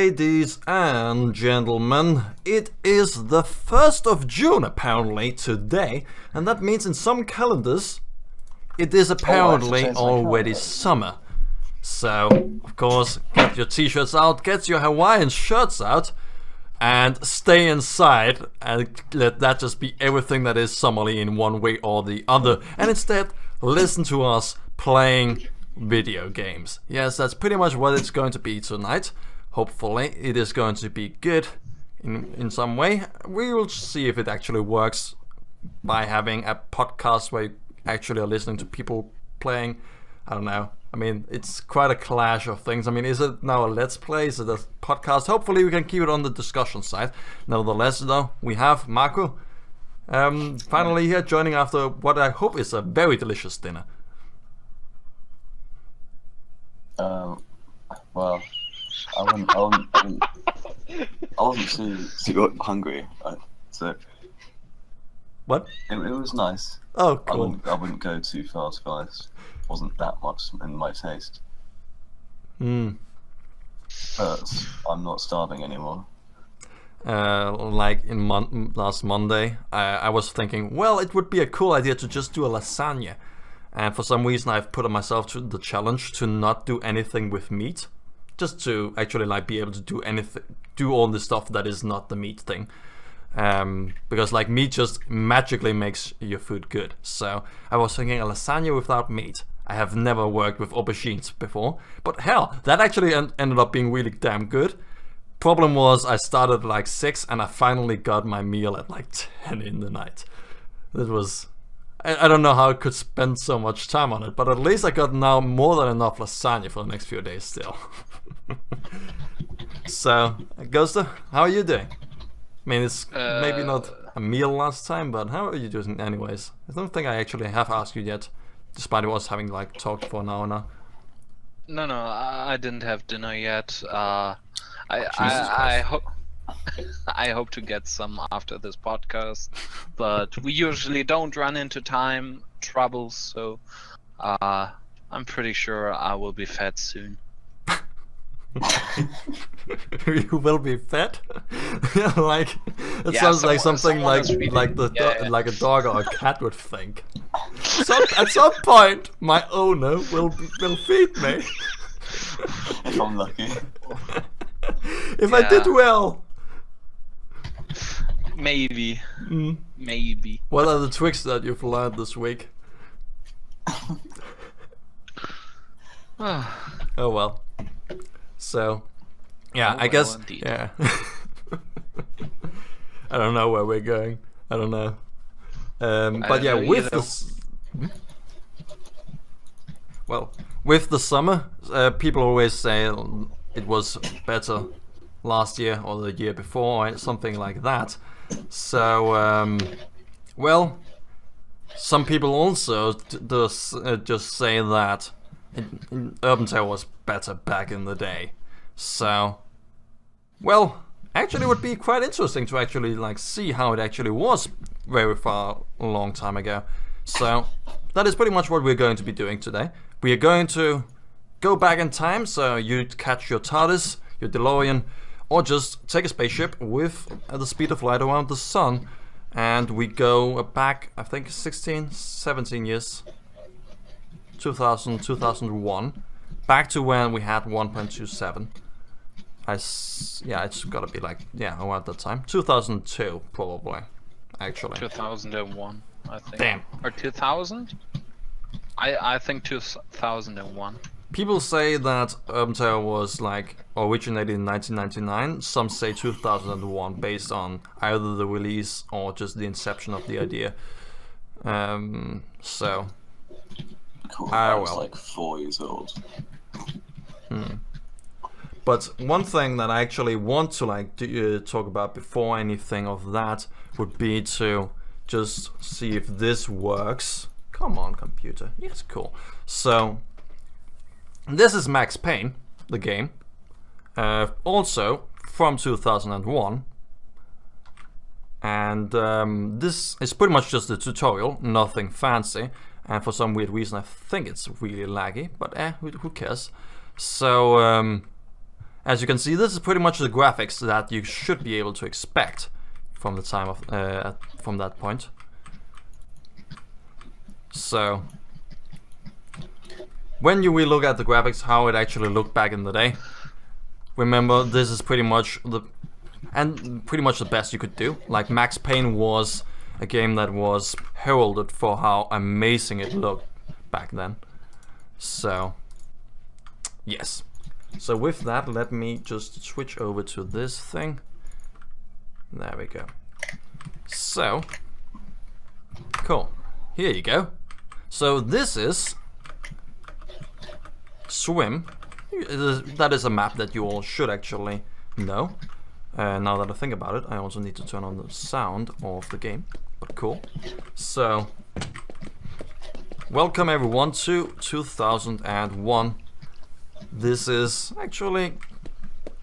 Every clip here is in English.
Ladies and gentlemen, it is the 1st of June apparently today, and that means in some calendars it is apparently already summer. So, of course, get your t-shirts out, get your Hawaiian shirts out, and stay inside and let that just be everything that is summerly in one way or the other, and instead listen to us playing video games. Yes, that's pretty much what it's going to be tonight. Hopefully it is going to be good in some way. We will see if it actually works by having a podcast where you actually are listening to people playing. I don't know. I mean, it's quite a clash of things. I mean, is it now a let's play? Is it a podcast? Hopefully we can keep it on the discussion side. Nevertheless, though, we have Maku finally here joining after what I hope is a very delicious dinner. Well, I wasn't too hungry, so. What? It was nice. Oh, cool. I wouldn't go too far, to be honest. Wasn't that much in my taste. But I'm not starving anymore. Like in last Monday, I was thinking, well, it would be a cool idea to just do a lasagna. And for some reason I've put myself to the challenge to not do anything with meat. Just to actually like be able to do all the stuff that is not the meat thing. Because like meat just magically makes your food good. So I was thinking a lasagna without meat. I have never worked with aubergines before. But hell, that actually ended up being really damn good. Problem was I started at like 6 and I finally got my meal at like 10 in the night. It was... I don't know how I could spend so much time on it, but at least I got now more than enough lasagna for the next few days still. So, Ghoster, how are you doing? I mean, it's maybe not a meal last time, but how are you doing anyways? I don't think I actually have asked you yet, despite us having like talked for an hour now. No, I didn't have dinner yet. I hope I hope to get some after this podcast, but we usually don't run into time troubles, so I'm pretty sure I will be fed soon. You will be fed? Like it sounds like something like like a dog or a cat would think. At some point, my owner will feed me. If I'm lucky. If I did well. Maybe. Maybe. What are the tricks that you've learned this week? Oh well. So, yeah, I guess. Indeed. Yeah. I don't know where we're going. I don't know. But yeah, with this. Well, with the summer, people always say it was better last year or the year before or something like that. So, well, some people also just say that Urban Terror was better back in the day. So, well, actually it would be quite interesting to actually like see how it actually was very far a long time ago. So, that is pretty much what we're going to be doing today. We are going to go back in time, so you catch your TARDIS, your DeLorean, or just take a spaceship with the speed of light around the sun, and we go back, I think 16, 17 years, 2000, 2001, back to when we had 1.27. Yeah, it's gotta be like, yeah, around that time. 2002, probably, actually. 2001, I think. Damn. Or 2000? I think 2001. People say that Urban Terror was like originated in 1999. Some say 2001, based on either the release or just the inception of the idea. So, Cool. I was well. like 4 years old. But one thing that I actually want to like talk about before anything of that would be to just see if this works. Come on, computer. Yes, cool. So. This is Max Payne, the game, also from 2001, and this is pretty much just a tutorial, nothing fancy, and for some weird reason I think it's really laggy, but who cares. So as you can see, this is pretty much the graphics that you should be able to expect from the time of from that point. So when you will look at the graphics, how it actually looked back in the day, remember this is pretty much the best you could do. Like Max Payne was a game that was heralded for how amazing it looked back then. So yes. So with that, let me just switch over to this thing. There we go. So cool. Here you go. So this is Swim. That is a map that you all should actually know. Now that I think about it, I also need to turn on the sound of the game. But cool. So welcome everyone to 2001. This is actually,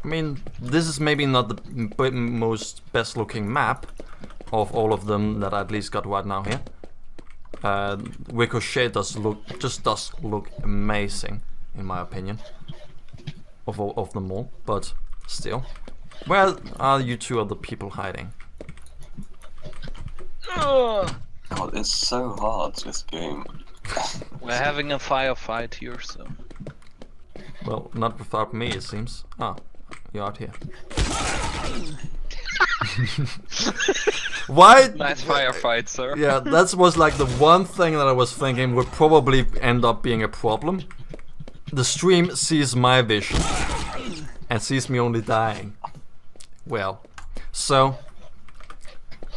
I mean, this is maybe not the most best looking map of all of them that I at least got right now here. Ricochet does look amazing in my opinion of them all, but still, where are you two other people hiding? God, it's so hard, this game. We're having a firefight here, so. Well, not without me, it seems. Ah, you're out here. Why? Nice firefight, sir. Yeah, that was like the one thing that I was thinking would probably end up being a problem. The stream sees my vision and sees me only dying. Well, so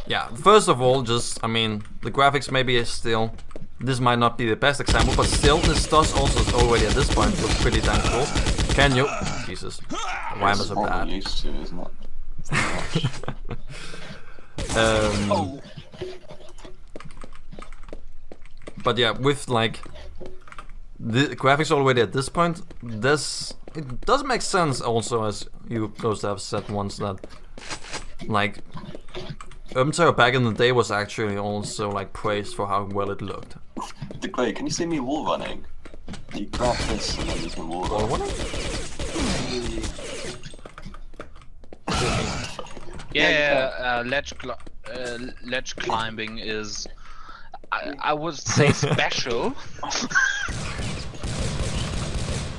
yeah, first of all, just, I mean, the graphics maybe is still, this might not be the best example, but still, this does also already at this point look pretty damn cool. Can you? Jesus, why am I so bad? Used to, isn't it? But yeah, with like the graphics already at this point, it does make sense also, as you guys have said once, that like Urban Terror back in the day was actually also like praised for how well it looked. Wait, can you see me wall running? You grab this and then you can wall run. Wall running? Yeah, ledge climbing is, I would say, special.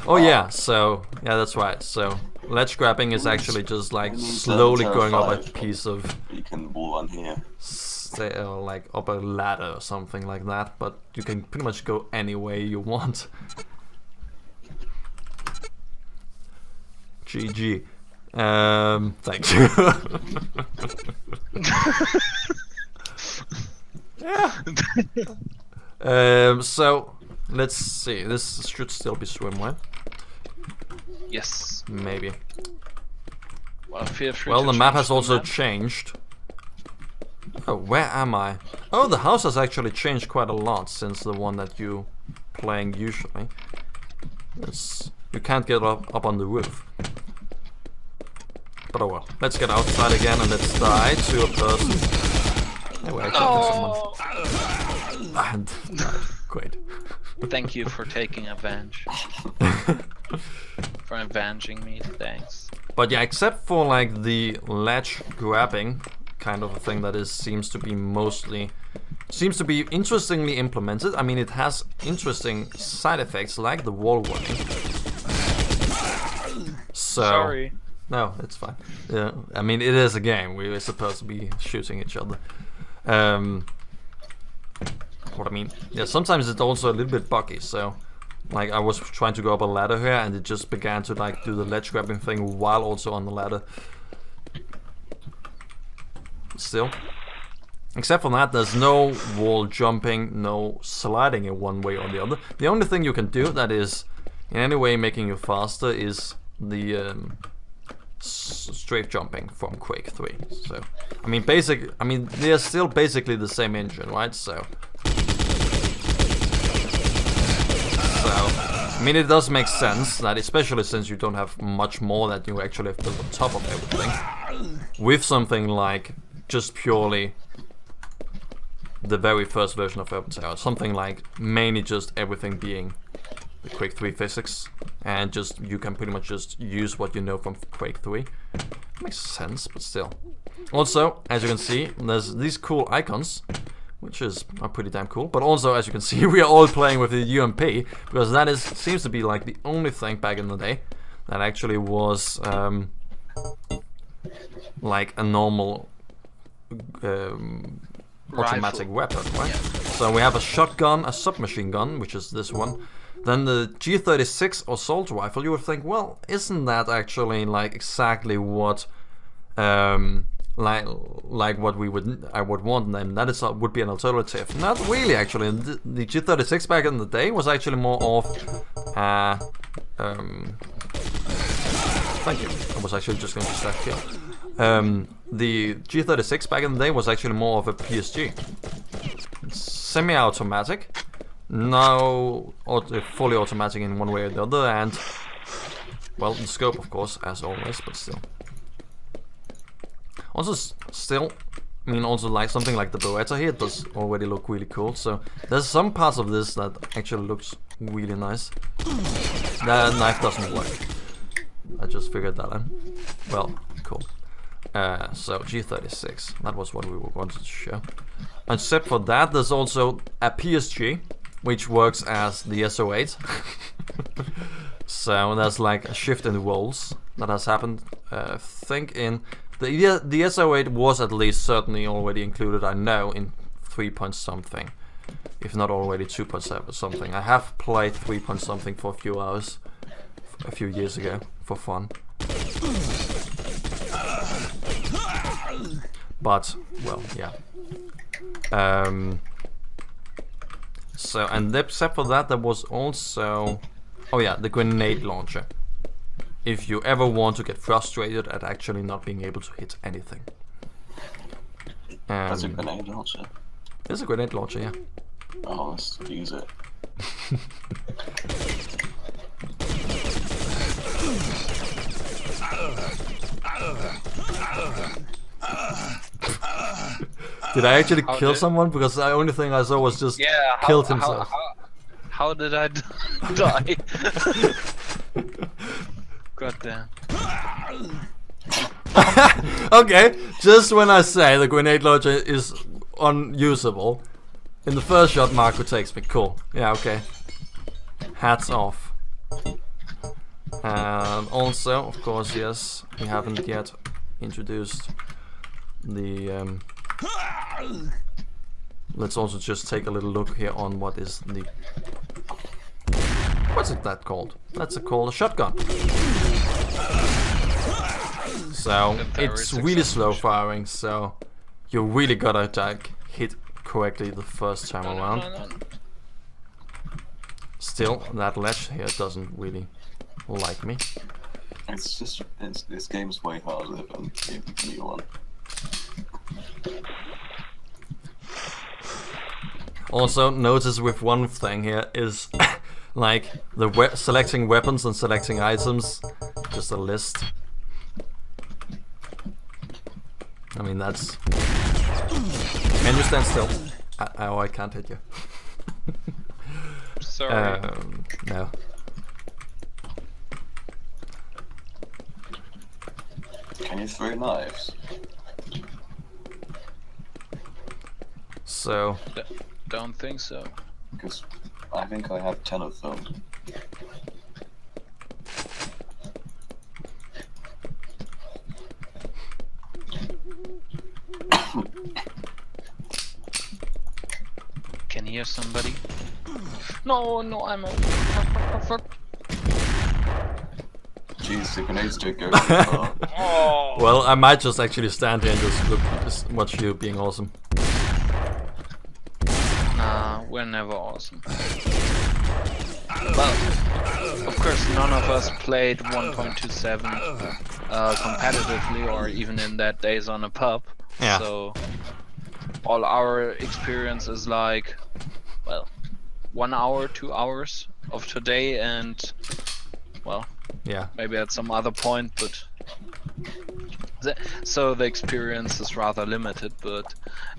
Oh yeah, so yeah, that's right. So ledge grabbing is actually just like slowly going up a piece of, you can wall run here. Like up a ladder or something like that, but you can pretty much go any way you want. GG. Thank you. Yeah. So let's see. This should still be swim, right? Yes. Maybe. Well, feel free. Well, to the map change has also map. changed. Oh, where am I? Oh, the house has actually changed quite a lot since the one that you playing usually. You can't get up on the roof. But oh well, let's get outside again and let's die to a person. Anyway, I killed someone. And great. Thank you for taking revenge. For avenging me, thanks. But yeah, except for like the ledge grabbing kind of a thing that seems to be interestingly implemented. I mean, it has interesting side effects like the wall running. So, Sorry. no, it's fine. Yeah, I mean, it is a game. We're supposed to be shooting each other. What I mean, yeah, sometimes it's also a little bit buggy. So, like, I was trying to go up a ladder here, and it just began to like do the ledge grabbing thing while also on the ladder. Still, except for that, there's no wall jumping, no sliding in one way or the other. The only thing you can do that is in any way making you faster is the strafe jumping from Quake 3. So, I mean, they're still basically the same engine, right? So, I mean, it does make sense that, especially since you don't have much more that you actually have built on top of everything, with something like just purely the very first version of Urban Terror, something like mainly just everything being the Quake 3 physics, and just you can pretty much just use what you know from Quake 3. Makes sense, but still. Also, as you can see, there's these cool icons, which are pretty damn cool. But also, as you can see, we are all playing with the UMP, because that seems to be like the only thing back in the day that actually was like a normal automatic weapon, right? Yeah. So we have a shotgun, a submachine gun, which is this one. Then the G36 assault rifle. You would think, well, isn't that actually like exactly what like what I would want them? That would be an alternative. Not really, actually. The G36 back in the day was actually more of thank you. I was actually just going to stack here. The G36 back in the day was actually more of a PSG. Semi-automatic. No fully automatic in one way or the other, and well, the scope of course, as always, but still. Also, still, I mean, also like something like the Beretta here does already look really cool. So there's some parts of this that actually looks really nice. That knife doesn't work. I just figured that out. Well, cool. So G36, that was what we wanted to show. Except for that, there's also a PSG, which works as the SO8. So there's like a shift in the roles that has happened. I think in the SO8 was at least certainly already included, I know, in 3 point something, if not already 2.7 something. I have played 3 point something for a few hours a few years ago for fun. But well, yeah. So, and except for that, there was also, oh yeah, the grenade launcher. If you ever want to get frustrated at actually not being able to hit anything. That's a grenade launcher. It's a grenade launcher, yeah. Oh, let's use it. Did I actually kill someone? Because the only thing I saw was just killed himself. How did I die? God damn. Okay, just when I say the grenade launcher is unusable, in the first shot Maku takes me. Cool. Yeah, okay. Hats off. And also, of course, yes, we haven't yet introduced the let's also just take a little look here on what is the, what's that called? That's called a shotgun. So it's really slow firing, so you really gotta hit correctly the first time around. Still, that ledge here doesn't really like me. It's just, this game's way harder than the new one. Also, notice with one thing here is like the selecting weapons and selecting items, just a list. I mean, that's. Can you stand still? Oh, I can't hit you. Sorry. No. Can you throw knives? So. Don't think so. Because I think I have 10 of them. Can hear somebody? No, I'm a fuck. Jeez, the grenades don't go too far. Oh. Well, I might just actually stand here and just watch you being awesome. Nah, we're never awesome. Well, of course, none of us played 1.27 competitively, or even in that days on a pub. Yeah. So all our experience is like, well, 1 hour, 2 hours of today, and well, yeah, maybe at some other point, but so the experience is rather limited. But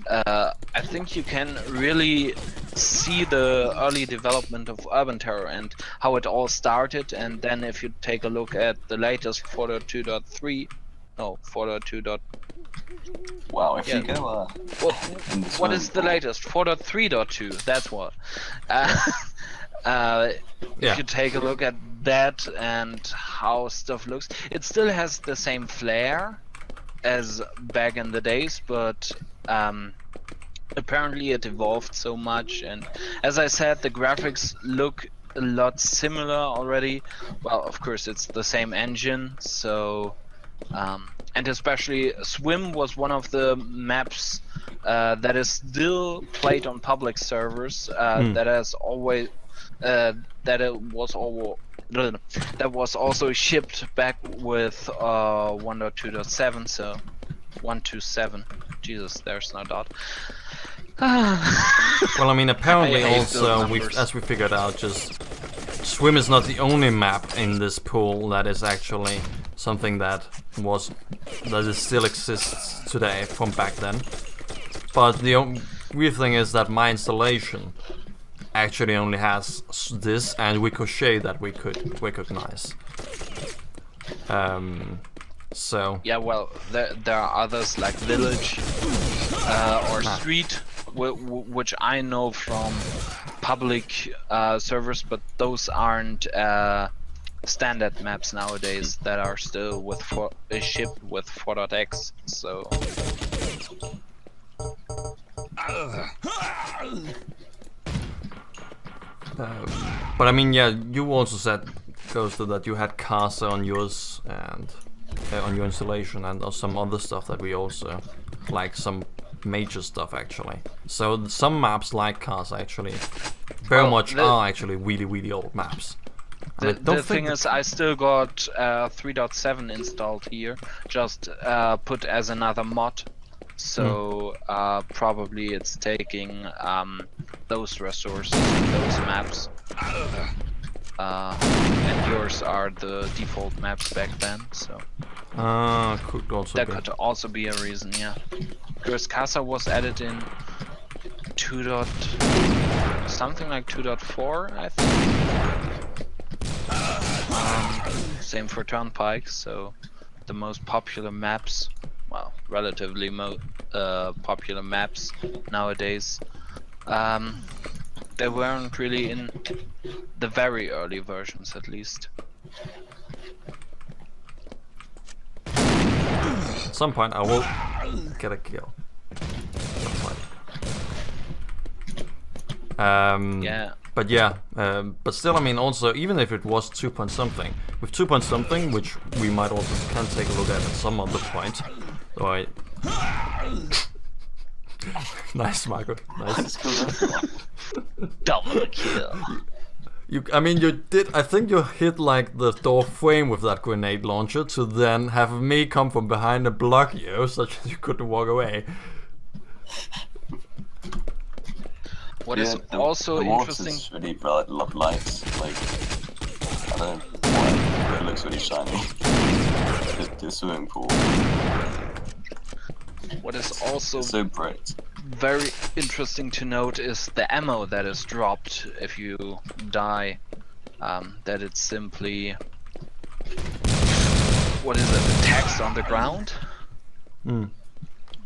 I think you can really see the early development of Urban Terror and how it all started, and then if you take a look at the latest 4.2.3, no, 4.2. Wow, if Yeah. you go in the What is swimming the pool- latest? 4.3.2, that's what. Yeah. If you take a look at that and how stuff looks, it still has the same flair as back in the days, but apparently it evolved so much, and as I said, the graphics look a lot similar already. Well, of course it's the same engine, so and especially Swim was one of the maps that is still played on public servers, that has always that was also shipped back with 1.2.7, so 127. Jesus, there's no dot. Well, I mean, apparently I hate those also, numbers. as we figured out, just Swim is not the only map in this pool that is actually something that still exists today from back then. But the weird thing is that my installation actually only has this and Ricochet that we could recognize. So Yeah, well, there are others like Village or Street, which I know from public servers, but those aren't standard maps nowadays that are still with shipped with 4.x. So but I mean, yeah, you also said, Coaster, that you had Casa on yours and on your installation, and some other stuff that we also like, some major stuff actually. So some maps like Casa actually very much are actually really, really old maps. the thing is, I still got 3.7 installed here, just put as another mod. So probably it's taking those resources and those maps. And yours are the default maps back then, so could also that be. could also be a reason, yeah. Because Casa was added in 2. Something like 2.4, I think. Same for Turnpike, so the most popular maps, well, relatively popular maps nowadays, they weren't really in the very early versions, at least. At some point I will get a kill. At some point. Yeah. But yeah, but still, I mean, also, even if it was 2 point something, with 2 point something, which we might also can take a look at some other point. Right. Nice, Maku. Nice. Double kill. I mean, you did. I think you hit like the door frame with that grenade launcher to then have me come from behind and block you, such that you couldn't walk away. What is also the interesting? water's really bright, lights. Like, I don't know why, but it looks really shiny. The swimming pool. What is also It's so bright. very interesting to note is the ammo that is dropped if you die. That it's simply, what is it? The text on the ground.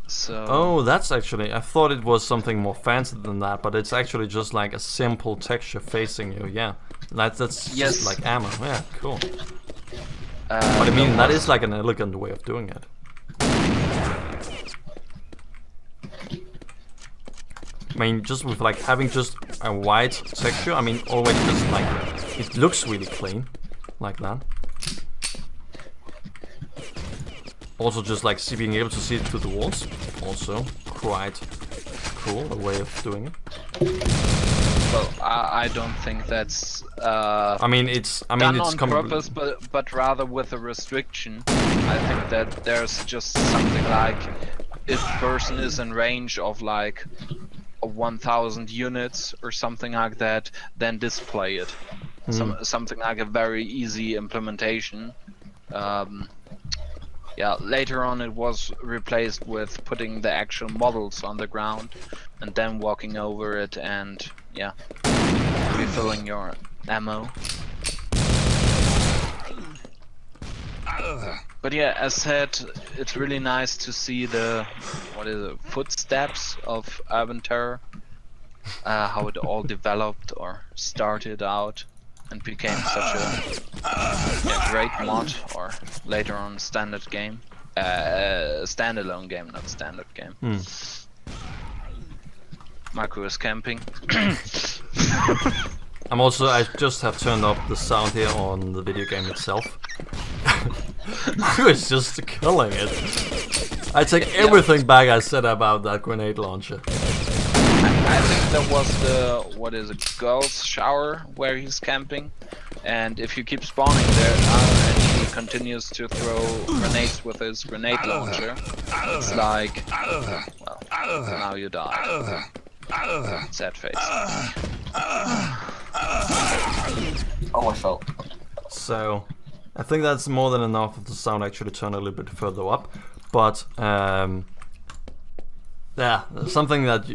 So. Oh, that's actually. I thought it was something more fancy than that, but it's actually just like a simple texture facing you. Yeah, that's Yes. just like ammo. Yeah, cool. But I mean, that is like an elegant way of doing it. I mean, just with like having just a white texture, I mean, already just like, it looks really clean, like that. Also just like being able to see it through the walls, also quite cool, a way of doing it. Well, I don't think that's I mean, it's done on purpose, but rather with a restriction. I think that there's just something like, if person is in range of like 1,000 units or something like that, then display it. Something like a very easy implementation. yeah, later on it was replaced with putting the actual models on the ground and then walking over it and yeah, refilling your ammo. But yeah, as said, it's really nice to see the footsteps of Urban Terror, how it all developed or started out and became such a great mod, or later on standard game, standalone game, not standard game. Maku is camping. I just have turned up the sound here on the video game itself. Maku is just killing it. I take everything back I said about that grenade launcher. I think that was the girls' shower where he's camping, and if you keep spawning there and he continues to throw grenades with his grenade launcher, it's like, well, now you die. Sad face. Oh, I fell. So, I think that's more than enough of the sound actually turn a little bit further up, but yeah, something that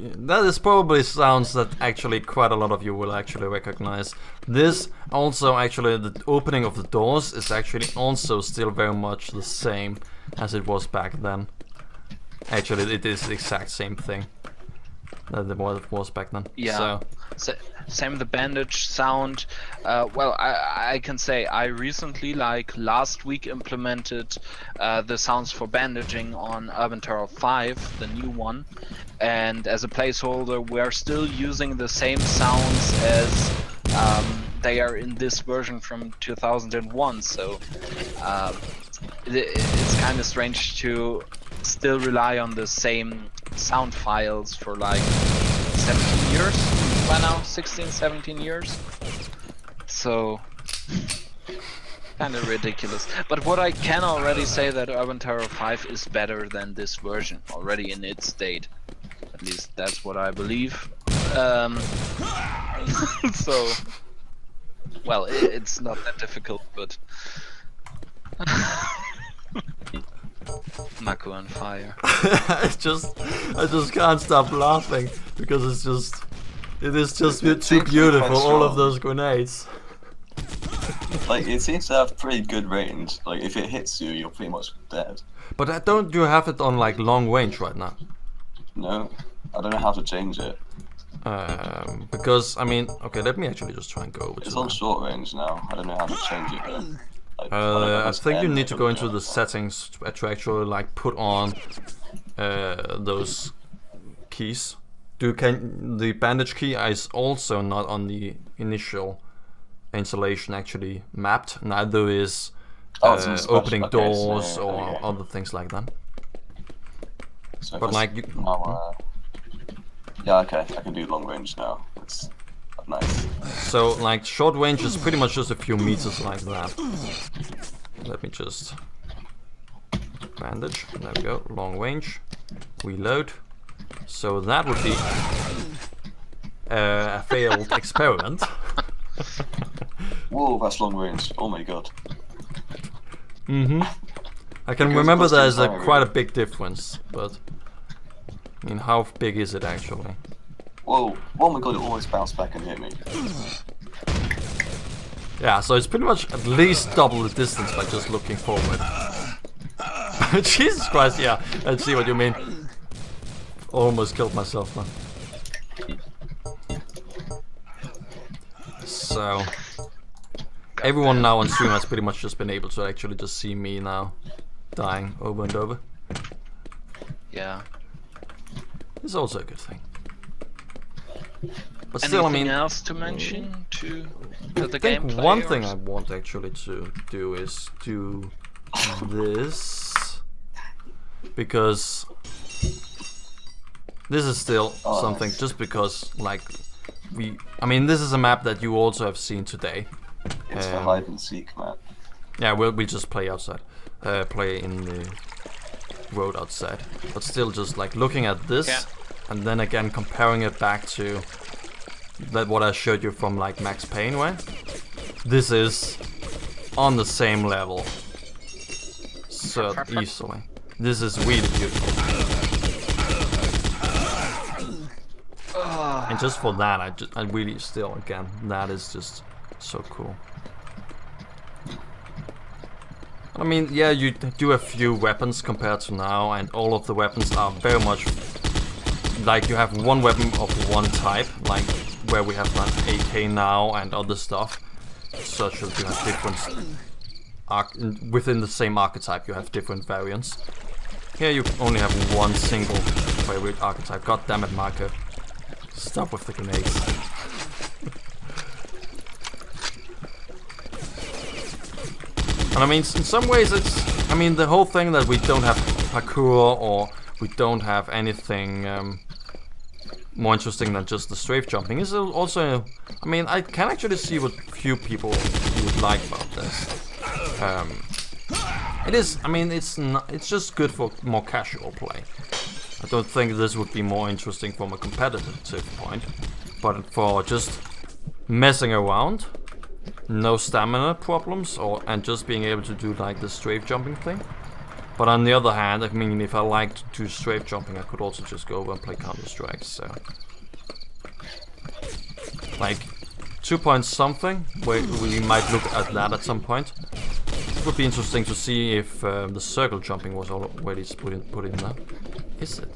is probably sounds that actually quite a lot of you will actually recognize. This also actually, the opening of the doors is actually also still very much the same as it was back then. Actually, it is the exact same thing that it was back then. Yeah. So, same the bandage sound. Well, I can say I recently, like last week, implemented the sounds for bandaging on Urban Terror 5, the new one. And as a placeholder, we're still using the same sounds as they are in this version from 2001. So it's kind of strange to still rely on the same sound files for like 17 years by now, 16, 17 years. So kind of ridiculous. But what I can already say that Urban Terror 5 is better than this version already in its state. At least that's what I believe. So, well, it's not that difficult, but Maku on fire. I just can't stop laughing because it is just too beautiful. All of those grenades. Like, it seems to have pretty good range. Like, if it hits you, you're pretty much dead. But don't you have it on like long range right now? No, I don't know how to change it. Because I mean, okay, let me actually just try and go over. It's on short range now. I don't know how to change it though. Like, I think you need to go into the settings to actually like put on those keys. The bandage key is also not on the initial installation actually mapped. Neither is opening doors or other things like that. So but like you, yeah, okay, I can do long range now. It's nice. So like short range is pretty much just a few meters like that. Let me just bandage. There we go. Long range. Reload. So that would be a failed experiment. Whoa, that's long range. Oh my god. I can remember there's quite a big difference, but I mean, how big is it actually? Whoa! Oh my god! It almost bounced back and hit me. Yeah, so it's pretty much at least double the distance by just looking forward. Jesus Christ! Yeah, I see what you mean. Almost killed myself, man. So everyone now on stream has pretty much just been able to actually just see me now dying over and over. Yeah. It's also a good thing. But still, I mean, anything else to mention to the I think gameplay? one thing I want actually to do is do this, because this is still something. Just because, like, I mean, this is a map that you also have seen today. It's for hide and seek, man. Yeah, we just play outside, play in the road outside. But still, just like looking at this, and then again comparing it back to what I showed you from like Max Payne, right? This is on the same level. So absurd easily. This is really beautiful. And just for that, I really still, again, that is just so cool. I mean, yeah, you do a few weapons compared to now, and all of the weapons are very much like you have one weapon of one type, like where we have an AK now and other stuff, such that you have different within the same archetype. You have different variants. Here you only have one single favorite archetype. God damn it, Maku! Stop with the grenades. And I mean, in some ways, it's. I mean, the whole thing that we don't have parkour or we don't have anything more interesting than just the strafe jumping is also. I mean, I can actually see what few people would like about this. It is. I mean, it's not. It's just good for more casual play. I don't think this would be more interesting from a competitive point, but for just messing around, no stamina problems, and just being able to do like the strafe jumping thing. But on the other hand, I mean, if I liked to do strafe jumping, I could also just go over and play Counter-Strike. So, like 2 point something, we might look at that at some point. It would be interesting to see if the circle jumping was already put in there. Is it?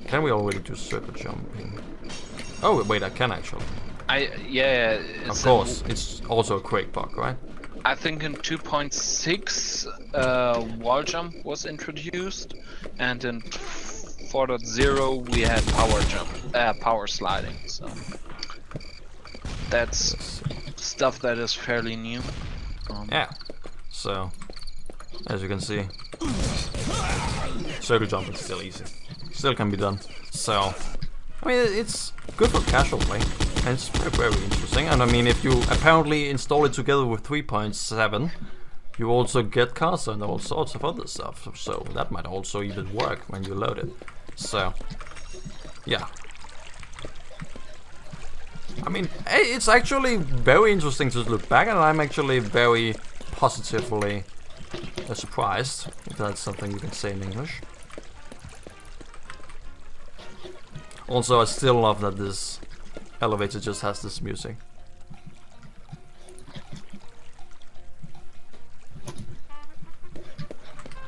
Can we already do circle jumping? Oh wait, I can actually. Yeah. Of course, it's also a Quake bug, right? I think in 2.6 wall jump was introduced, and in 4.0 we had power sliding. So that's stuff that is fairly new. Yeah. So, as you can see, circle jumping is still easy. Still can be done. So, I mean, it's good for casual play, and it's very interesting. And I mean, if you apparently install it together with 3.7, you also get caster and all sorts of other stuff. So that might also even work when you load it. So, yeah. I mean, it's actually very interesting to look back, and I'm actually very positively surprised, if that's something you can say in English. Also, I still love that this elevator just has this music.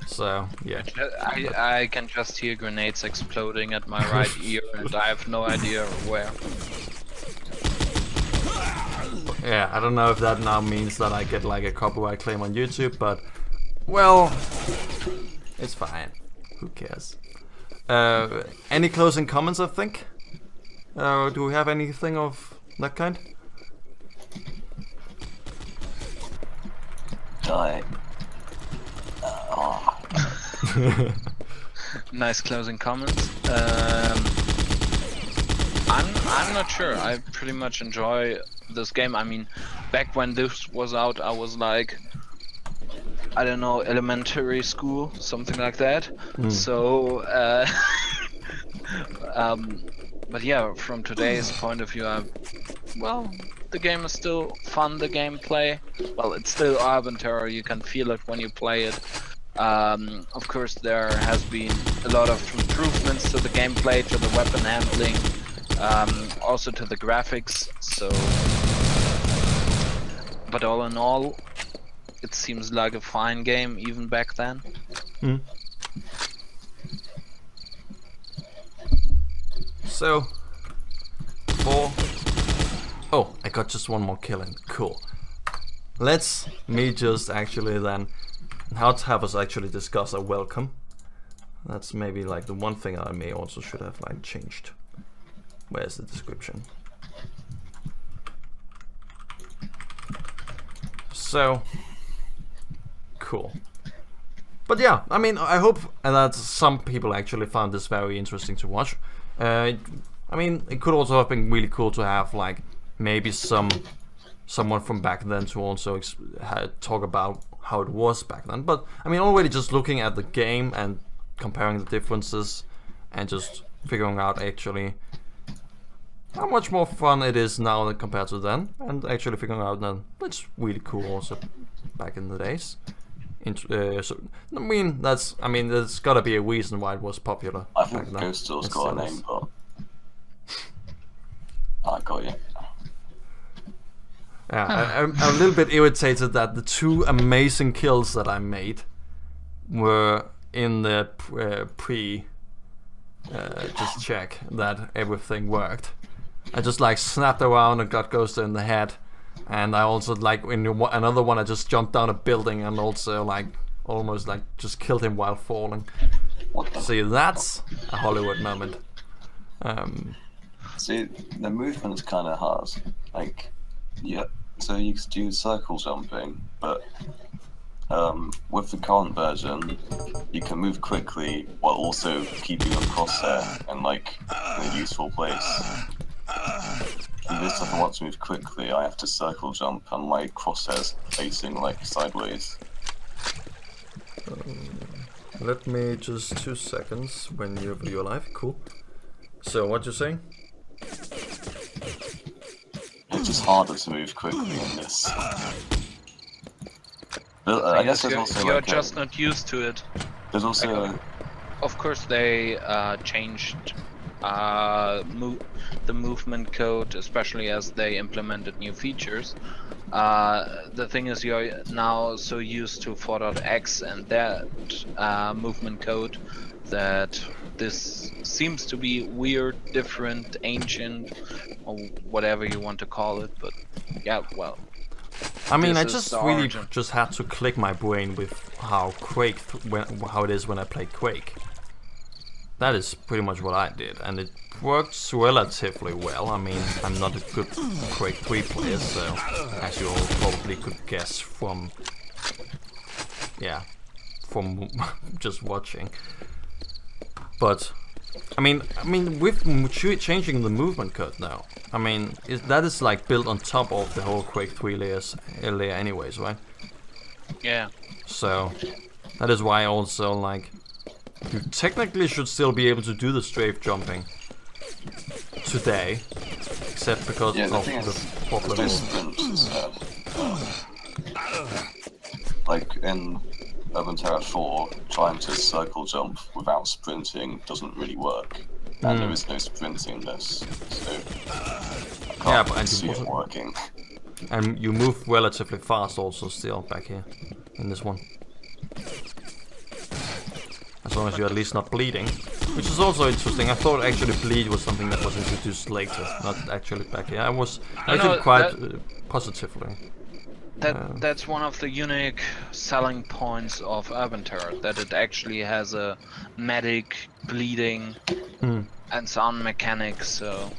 So, yeah. I can just hear grenades exploding at my right ear, and I have no idea where. Yeah, I don't know if that now means that I get like a copyright claim on YouTube, but well, it's fine. Who cares? Any closing comments, I think? Do we have anything of that kind? Nice closing comments. I'm not sure. I pretty much enjoy this game. I mean, back when this was out, I was like, I don't know, elementary school, something like that. So, but yeah, from today's point of view, well, the game is still fun. The gameplay, well, it's still Urban Terror. You can feel it when you play it. Of course, there has been a lot of improvements to the gameplay, to the weapon handling, also to the graphics. So, but all in all, it seems like a fine game even back then. So, oh, I got just one more kill in. Cool. Let's me just actually then have us actually discuss a welcome. That's maybe like the one thing I may also should have like changed. Where's the description? So cool. But yeah, I mean, I hope that some people actually found this very interesting to watch. I mean, it could also have been really cool to have like maybe someone from back then to also talk about how it was back then. But I mean, already just looking at the game and comparing the differences and just figuring out actually how much more fun it is now than compared to then, and actually figuring out that it's really cool also back in the days So I mean, there's gotta be a reason why it was popular. I think Ghost Store's got a name, but I got you. Yeah, I'm a little bit irritated that the 2 amazing kills that I made were in the just check that everything worked. I just like snapped around and got Ghoster in the head, and I also like in another one I just jumped down a building and also like almost like just killed him while falling. See, that's a Hollywood moment. See, the movement's kind of hard. Like, yeah, so you could do circle jumping, but with the current version, you can move quickly while also keeping a crosshair in like in a useful place. And this time I want to move quickly, I have to circle jump and my crosshairs facing like sideways. Let me just 2 seconds when you're alive. Cool. So what you saying? It's just harder to move quickly in this. But, I guess there's also you're like just not used to it. there's also Of course, they changed the movement code, especially as they implemented new features. The thing is, you're now so used to 4.x and that movement code that this seems to be weird, different, ancient, or whatever you want to call it. But yeah, well. I mean, I This is just the really origin. just had to click my brain with how Quake, how it is when I play Quake. That is pretty much what I did, and it works relatively well. I mean, I'm not a good Quake 3 player, so as you all probably could guess from, yeah, from just watching. But I mean, with changing the movement code now, I mean, that is like built on top of the whole Quake 3 layer anyways, right? Yeah. So that is why also like you technically should still be able to do the strafe jumping today, except because yeah, the of thing the is, problem. there's sprints instead. Like in Urban Terror 4, trying to circle jump without sprinting doesn't really work. And there is no sprinting in this, so I can't see it working. And you move relatively fast also still back here in this one. As long as you're at least not bleeding. Which is also interesting. I thought actually bleed was something that was introduced later, not actually back here. I did quite positively. That's one of the unique selling points of Urban Terror, that it actually has a medic, bleeding, and sound mechanics, so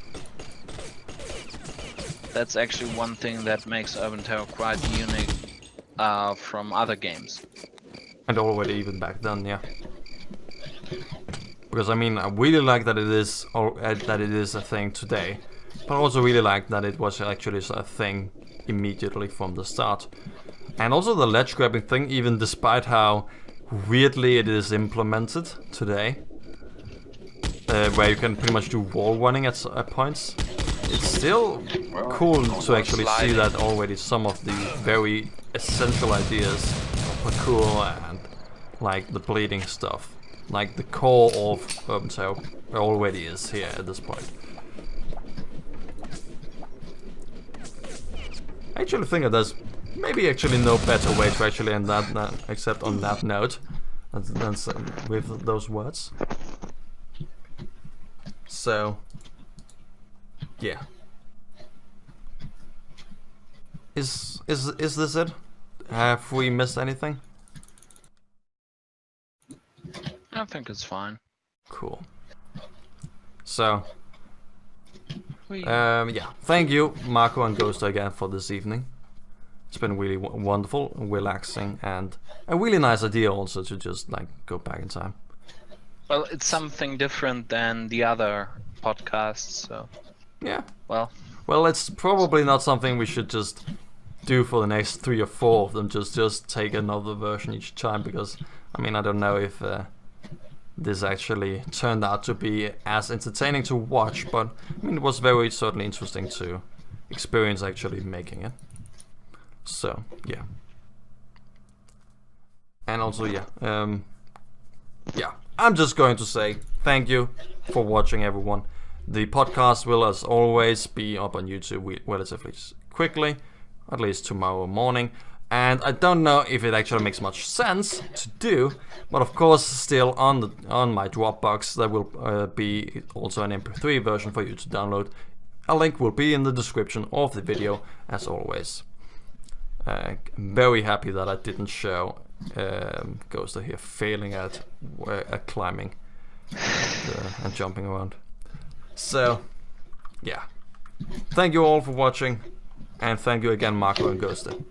that's actually one thing that makes Urban Terror quite unique from other games. And already even back then, yeah. Because I mean, I really like that it is a thing today, but I also really like that it was actually a thing immediately from the start. And also the ledge grabbing thing, even despite how weirdly it is implemented today, where you can pretty much do wall running at points, it's still cool to actually see that already some of the very essential ideas of parkour and like the bleeding stuff, like the core of Urban Terror already is here at this point. I actually think that there's maybe actually no better way to actually end that except on that note than with those words. So, yeah. Is this it? Have we missed anything? I think it's fine. Cool. So, yeah. Thank you, Maku and Ghost again for this evening. It's been really wonderful, relaxing, and a really nice idea also to just like go back in time. Well, it's something different than the other podcasts, so Yeah. well, it's probably not something we should just do for the next 3 or 4 of them. Just take another version each time, because I mean, I don't know if this actually turned out to be as entertaining to watch, but I mean, it was very certainly interesting to experience actually making it. So yeah. And also, I'm just going to say thank you for watching, everyone. The podcast will, as always, be up on YouTube relatively quickly, at least tomorrow morning. And I don't know if it actually makes much sense to do, but of course, still on my Dropbox, there will be also an MP3 version for you to download. A link will be in the description of the video, as always. Very happy that I didn't show Ghoster here failing at climbing and jumping around. So, yeah. Thank you all for watching, and thank you again, Maku and Ghoster.